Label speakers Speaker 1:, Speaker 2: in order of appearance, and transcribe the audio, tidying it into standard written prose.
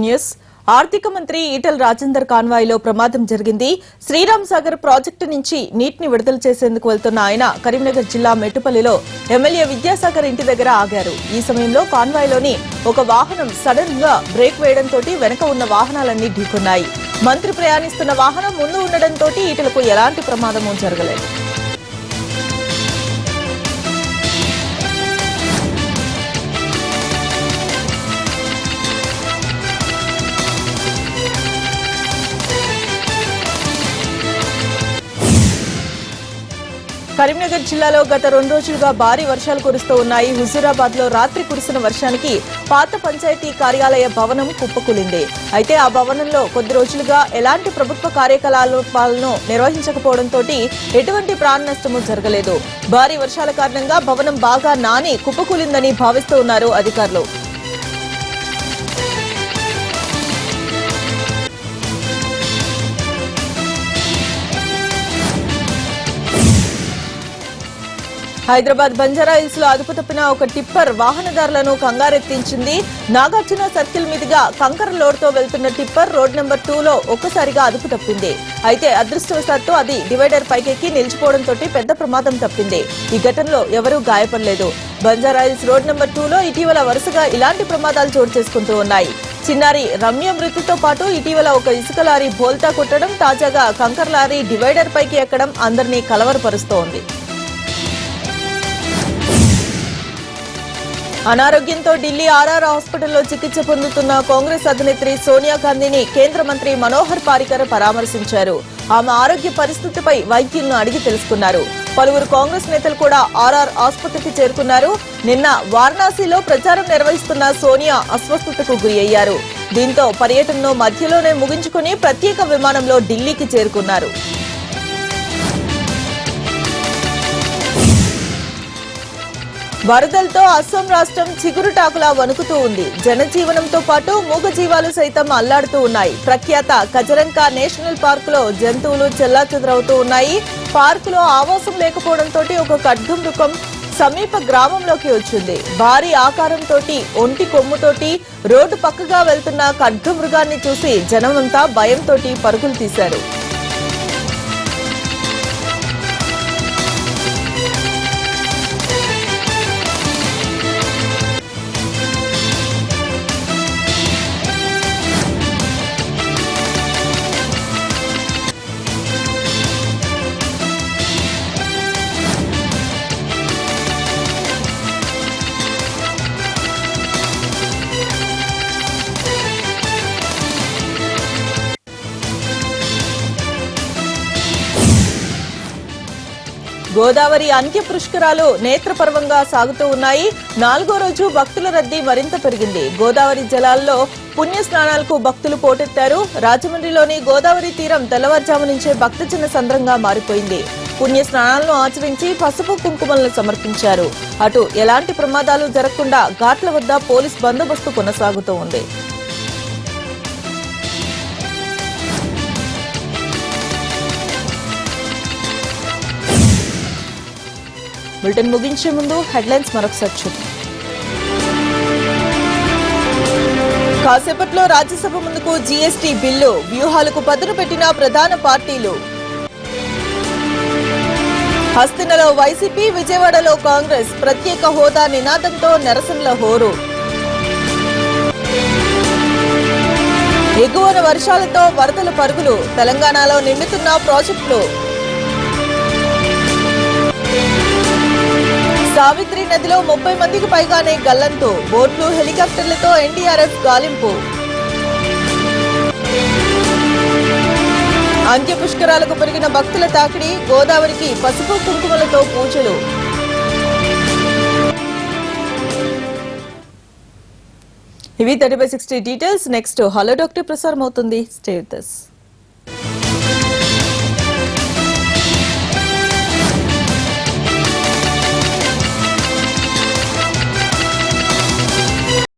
Speaker 1: News ఆర్థిక మంత్రి ఈటెల రాజేందర్ కాన్వాయ్లో ప్రమాదం జరిగింది. శ్రీరామ్ సాగర్ ప్రాజెక్టు నుంచి నీటిని విడుదల చేసేందుకు వెళ్తున్న ఆయన కరీంనగర్ జిల్లా మెట్టుపల్లిలో ఎమ్మెల్యే విద్యాసాగర్ ఇంటి దగ్గర ఆగారు. ఈ సమయంలో కాన్వాయ్లోని ఒక వాహనం సడన్ గా బ్రేక్ వేయడంతో వెనక ఉన్న వాహనాలన్నీ ఢీకొన్నాయి. మంత్రి ప్రయాణిస్తున్న వాహనం ముందు ఉండడంతో ఈటెలకు ఎలాంటి ప్రమాదమూ జరగలేదు. కరీంనగర్ జిల్లాలో గత 2 రోజులుగా భారీ వర్షాలు కురుస్తూ ఉన్నాయి. హుజూరాబాద్ లో రాత్రి కురిసిన వర్షానికి పాత పంచాయతీ కార్యాలయ భవనం కుప్పకూలింది. అయితే ఆ భవనంలో కొద్ది రోజులుగా ఎలాంటి ప్రభుత్వ కార్యకలాపాలను నిర్వహించకపోవడంతో ఎటువంటి ప్రాణ నష్టమూ జరగలేదు. భారీ వర్షాల కారణంగా భవనం బాగా నాని కుప్పకూలిందని భావిస్తూ ఉన్నారు అధికారులు. హైదరాబాద్ బంజారాహిల్స్ లో అదుపు తప్పిన ఒక టిప్పర్ వాహనదారులను కంగారెత్తించింది. నాగార్జున సర్కిల్ మీదుగా కంకర లోడ్తో వెళ్తున్న టిప్పర్ రోడ్ నెంబర్ 2లో ఒక్కసారిగా అదుపు తప్పింది. అయితే అదృష్టవశాత్తు అది డివైడర్ పైకెక్కి నిలిచిపోవడంతో పెద్ద ప్రమాదం తప్పింది. ఈ ఘటనలో ఎవరూ గాయపడలేదు. బంజారాహిల్స్ రోడ్ నెంబర్ 2లో ఇటీవల వరుసగా ఇలాంటి ప్రమాదాలు చోటు చేసుకుంటూ ఉన్నాయి. చిన్నారి రమ్య మృతితో పాటు ఇటీవల ఒక ఇసుక లారీ బోల్తా కొట్టడం, తాజాగా కంకర లారీ డివైడర్ పైకి ఎక్కడం అందరినీ కలవరపరుస్తోంది. అనారోగ్యంతో ఢిల్లీ ఆర్ఆర్ హాస్పిటల్లో చికిత్స పొందుతున్న కాంగ్రెస్ అధినేత్రి సోనియా గాంధీని కేంద్ర మంత్రి మనోహర్ పారికర్ పరామర్శించారు. ఆమె ఆరోగ్య పరిస్థితిపై వైద్యులను అడిగి తెలుసుకున్నారు. పలువురు కాంగ్రెస్ నేతలు కూడా ఆర్ఆర్ ఆసుపత్రికి చేరుకున్నారు. నిన్న వారణాసిలో ప్రచారం నిర్వహిస్తున్న సోనియా అస్వస్థతకు గురి అయ్యారు. దీంతో పర్యటనను మధ్యలోనే ముగించుకుని ప్రత్యేక విమానంలో ఢిల్లీకి చేరుకున్నారు. వరదలతో అస్సాం రాష్ట్రం చిగురుటాకులా వణుకుతూ ఉంది. జనజీవనంతో పాటు మూగజీవాలు సైతం అల్లాడుతూ ఉన్నాయి. ప్రఖ్యాత కజరంకా నేషనల్ పార్క్ లో జంతువులు చెల్లాచెదరవుతూ ఉన్నాయి. పార్కులో ఆవాసం లేకపోవడంతో ఒక ఖడ్గమృగం సమీప గ్రామంలోకి వచ్చింది. భారీ ఆకారంతో ఒంటి కొమ్ముతోటి రోడ్డు పక్కగా వెళ్తున్న ఖడ్గమృగాన్ని చూసి జనమంతా భయంతో పరుగులు తీశారు. గోదావరి అంత్య పుష్కరాలు నేత్రపర్వంగా సాగుతూ ఉన్నాయి. 4వ రోజు భక్తుల రద్దీ మరింత పెరిగింది. గోదావరి జలాల్లో పుణ్య స్నానాలకు భక్తులు పోటెత్తారు. రాజమండ్రిలోని గోదావరి తీరం తెల్లవారుజాము నుంచే భక్తజన సంద్రంగా మారిపోయింది. పుణ్య స్నానాలను ఆచరించి పసుపు కుంకుమలను సమర్పించారు. అటు ఎలాంటి ప్రమాదాలు జరగకుండా ఘాట్ల వద్ద పోలీస్ బందోబస్తు కొనసాగుతూ ఉంది. బులెటిన్ ముగించే ముందు హెడ్లైన్స్ మరొకసారి చూద్దాం. కాసేపట్లో రాజ్యసభ ముందుకు జీఎస్టీ బిల్లు, వ్యూహాలకు పదును పెట్టిన ప్రధాన పార్టీలు. హస్తినలో వైసీపీ, విజయవాడలో కాంగ్రెస్ ప్రత్యేక హోదా నినాదంతో నిరసనల హోరు. ఎగువన వర్షాలతో వరదల పరుగులు, తెలంగాణలో నిండుతున్న ప్రాజెక్టులు. సావిత్రి నదిలో 30 మందికి పైగానే గల్లంతు, బోట్లు హెలికాప్టర్లతో ఎన్డీఆర్ఎఫ్ గాలింపు. అంత్య పుష్కరాలకు పెరిగిన భక్తుల తాకిడి, గోదావరికి పసుపు కుంకుమలతో పూజలు. ఇవి 30/60 డీటెయిల్స్. నెక్స్ట్ హలో డాక్టర్ ప్రసారం అవుతుంది. Stay with us.